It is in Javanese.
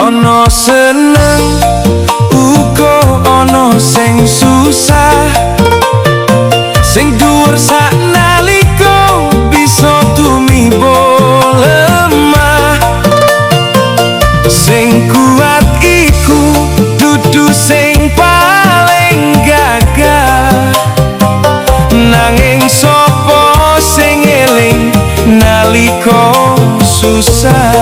Ono seneng uga ono sing susah, sing dhuwur saknalika bisa tumiba lemah. Sing kuat iku dudu sing paling gagah, nanging sapa sing eling nalika susah.